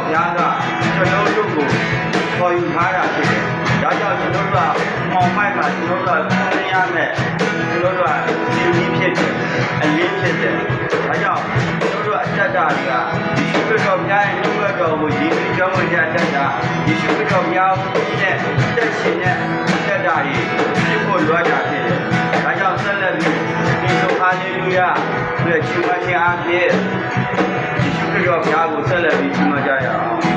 ဘုရားကကျွန်တော်တို့ကိုခေါ်ယူထားတာဖြစ်တယ်။ဒါကြောင့်ကျွန်တော်တို့ကမောင်မိုက်မှာကျွန်တော်တို့ကဆင်းရမယ်ကျွန်တော်တို့ကဒီနည်းဖြစ်တယ်အလင်းဖြစ်တယ်။ဒါကြောင့်ကျွန်တော်တို့အတ္တတွေကယေရှုခရစ်တော်ဘုရားရဲ့နှုတ်ကပတ်တော်ကိုရည်စူးကြောင်းဝင်ကြတတ်တာယေရှုခရစ်တော်ဘုရားနဲ့တက်ရှင်တဲ့တက်တာတွေဖြစ်ဖို့လိုအပ်တာဖြစ်တယ်။ဒါကြောင့်ဆက်လက်ပြီးဒီဆိုဟာလေလုယာဆိုတဲ့ချီးမွမ်းခြင်းအားဖြင့်ယေရှုခရစ်တော်ဘုရားကိုဆက်လက်ပြီးချီးမွမ်းကြရအောင်။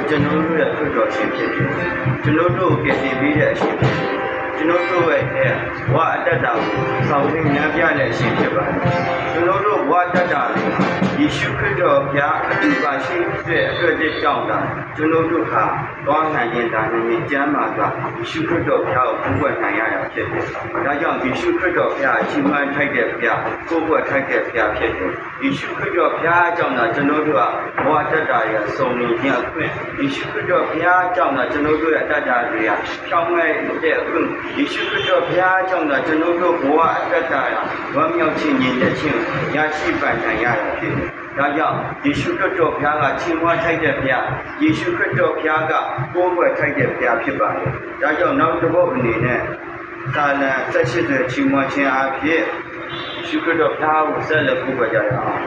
ကျွန်တော်တို့ရဲ့တွေ့တော်ခြင်းဖြစ်တယ်ကျွန်တော်တို့ကယ်တင်ပေးတဲ့အရှင်ဖြစ်တယ်ကျွန်တော်တို့ရဲ့ဘဝအတ္တတာကိုဆောင်သိဉာဏ်ပြတဲ့အရှင်ဖြစ်ပါတယ်ကျွန်တော်တို့ဘဝအတ္တတာကိုယေရှုခရစ်တော်ဘုရားအတူပါရှိတဲ့အတွက်ကြောင့်သာကျွန်တော်တို့ဟာသွားနိုင်ရင်ဒါနဲ့ကျမ်းမာစွာယေရှုခရစ်တော်ဘုရားကိုကိုးကွယ်နိုင်ရတာဖြစ်တယ်ဒါကြောင့်ယေရှုခရစ်တော်ဘုရားချီးမွမ်းထိုက်တဲ့ဘုရားကိုးကွယ်ထိုက်တဲ့ဘုရားဖြစ်တယ်ယေရှုခရစ်တော်ဘုရားကြောင့်သာကျွန်တော်တို့ကဘဝတ္တတာရဲ့စုံလင်ခြင်းအခွင့်ယေရှုခရစ်တော်ဘုရားကြောင့်သာကျွန်တော်တို့ရဲ့တ္တတာတွေကဖြောင်းမဲ့တဲ့အခွင့်ယေရှုခရစ်တော်ဘုရားကြောင့်သာကျွန်တော်တို့ဘဝအတ္တတာရဝမ်းမြောက်ခြင်းညီတဲ့ခြင်းရရှိပိုင်နိုင်ရတာဖြစ်တယ်ဒါကြောင့်ယေရှုခရစ်တော်ဘုရားကချီးမွမ်းထိုက်တဲ့ဘုရားယေရှုခရစ်တော်ဘုရားကကိုးကွယ်ထိုက်တဲ့ဘုရားဖြစ်ပါတယ်ဒါကြောင့်နောက်တစ်ပုဒ်အနေနဲ့သာလံ18တဲ့ချီးမွမ်းခြင်းအဖြစ်ယေရှုခရစ်တော်ဘုရားကိုဆက်လက်ကိုးကွယ်ကြရအောင်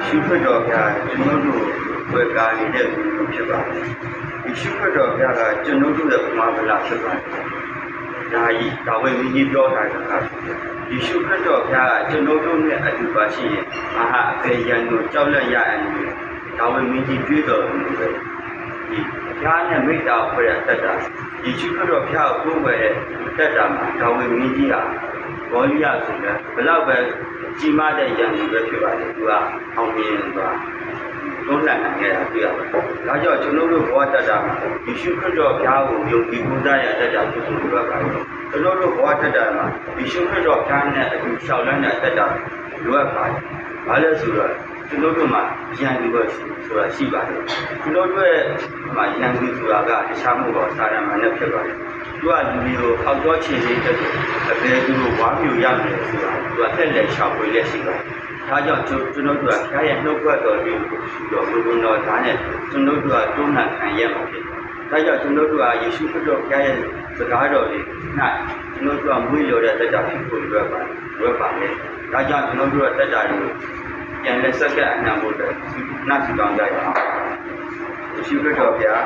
ရှုခွတ်တော်ဘုရားကျွန်တော်တို့ဝေကာနေတဲ့လူဖြစ်ပါတယ်ဒီရှုခွတ်တော်ဘုရားကကျွန်တော်တို့ရဲ့ဥမာဗလာဖြစ်ပါတယ်ဒါကြီးဒါဝိမင်းကြီးပြောတာကဒီရှုခွတ်တော်ဘုရားကကျွန်တော်တို့နဲ့အတူပါရှိရင်မဟာအပေရန်တို့ကြောက်လန့်ရအန်ဒါဝိမင်းကြီးတွေးတော်မူတယ်ဒီဘုရားနဲ့မိတ္တာဖွဲ့ရတတ်တာဒီရှုခွတ်တော်ဘုရားကိုကိုယ်ပဲတတ်တာမှာဒါဝိမင်းကြီးဟာဘောလိယဆိုတဲ့ဘလောက်ပဲကြီးမားတဲ့ရန်သူပဲဖြစ်ပါတယ်သူကအောင်မြင်သွားတွန်းလှန်နိုင်ခဲ့တာတွေ့ရပါတယ်ဒါကြောင့်ကျွန်တော်တို့ဘဝတတ္တာမှာယေရှုခရစ်တော်ဘုရားကိုယုံကြည်ကိုးစားရတတ်တာဖြစ်ဖို့လိုအပ်ပါတယ်ကျွန်တော်တို့ဘဝတတ္တာမှာယေရှုခရစ်တော်ဘုရားနဲ့အတူရှောက်လန်းတဲ့တတ်တာလိုအပ်ပါတယ်ဘာလဲဆိုတော့ကျွန်တော်တို့မှာရန်သူပဲဆိုတာရှိပါတယ်ကျွန်တော်တို့ရဲ့မှာရန်သူဆိုတာကတခြားမဟုတ်ပါဘူးစာရမဏေဖြစ်ပါတယ်သူကလူမျိုးအောက်တော့ခြေလေးတက်တယ်အပေသူတို့ဝါမျိုးရမယ်ဆိုတာသူကတက်လက်ချောက်ဝေးလက်ရှိပါတယ်ဒါကြောင့်ကျွန်တော်တို့ကခါရဲ့နှုတ်ခွက်တော်လေးကိုတော့ဘုရားတော်သားနဲ့ကျွန်တော်တို့ကတွန်းလှန်ခံရမှာဖြစ်တယ်ဒါကြောင့်ကျွန်တော်တို့ကယေရှုခရစ်တော်ဘုရားရဲ့စကားတော်လေး၌ကျွန်တော်တို့ကမွေးလျော်တဲ့တက်တာဖြစ်ဖို့လိုအပ်ပါတယ်ဒါကြောင့်ကျွန်တော်တို့ကတက်တာကိုပြန်လက်ဆက်ကအနံ့ဖို့အတွက်နှတ်စီကောင်းကြရအောင်ယေရှုခရစ်တော်ဘုရား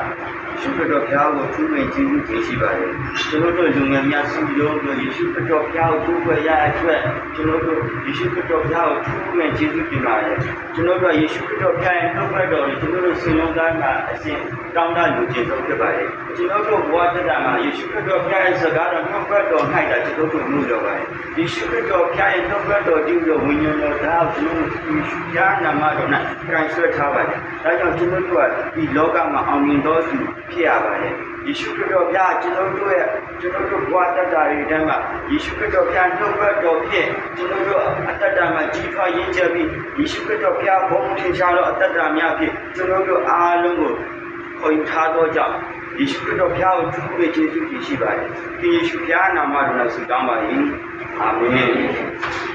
ယေရှုခရစ်တော်ဘုရားကိုထူးမြတ်ကျေးဇူးတင်ရှိပါတယ်ကျွန်တော်တို့လူငယ်များစုလုံးတို့ယေရှုခရစ်တော်ဘုရားကိုကိုးကွယ်ရအတွက်ကျွန်တော်တို့ယေရှုခရစ်တော်ဘုရားကိုထူးမြတ်ကျေးဇူးတင်ပါတယ်ကျွန်တော်တို့ယေရှုခရစ်တော်ဘုရားရဲ့နှုတ်ကပတ်တော်ကိုကျွန်တော်တို့စင်လုံးသားမှာအစဉ်တောင်းတလူကျေးဇူးဖြစ်ပါတယ်ကျွန်တော်တို့ဘဝတတ္တမှာယေရှုခရစ်တော်ဘုရားရဲ့စကားတော်နှုတ်ကပတ်တော်၌တာကျွန်တော်တို့မှုတော်ပါတယ်ယေရှုခရစ်တော်ဘုရားရဲ့နှုတ်ကပတ်တော်ဒီလိုဝိညာဉ်တော်သားကိုကျွန်တော်တို့ယေရှုဘုရားနာမတော်၌ကြိုင်ဆွဲထားပါတယ်ဒါကြောင့်ကျွန်တော်တို့ကဒီလောကမှာအောင်မြင်တော်သူဖြစ်ရပါတယ်ယေရှုခရစ်တော်ဘုရားကျွန်တော်တို့ဘဝတတ္တတွေတန်းမှာယေရှုခရစ်တော်ဘုရားနှုတ်ကပတ်တော်ဖြင့်ကျွန်တော်တို့အတ္တတာမှာကြီးထွားရင်းချပြီးယေရှုခရစ်တော်ဘုရားဘုံထင်ရှားသောအတ္တတာများဖြင့်ကျွန်တော်တို့အားလုံးကိုခေါ်ယူထားသောကြောင့်ယေရှုခရစ်တော်ဘုရားကိုထူးထွေကျေးဇူးတင်ရှိပါတယ်။ဒီယေရှုဘုရားနာမတော်နဲ့ဆုတောင်းပါ၏။အာမင်။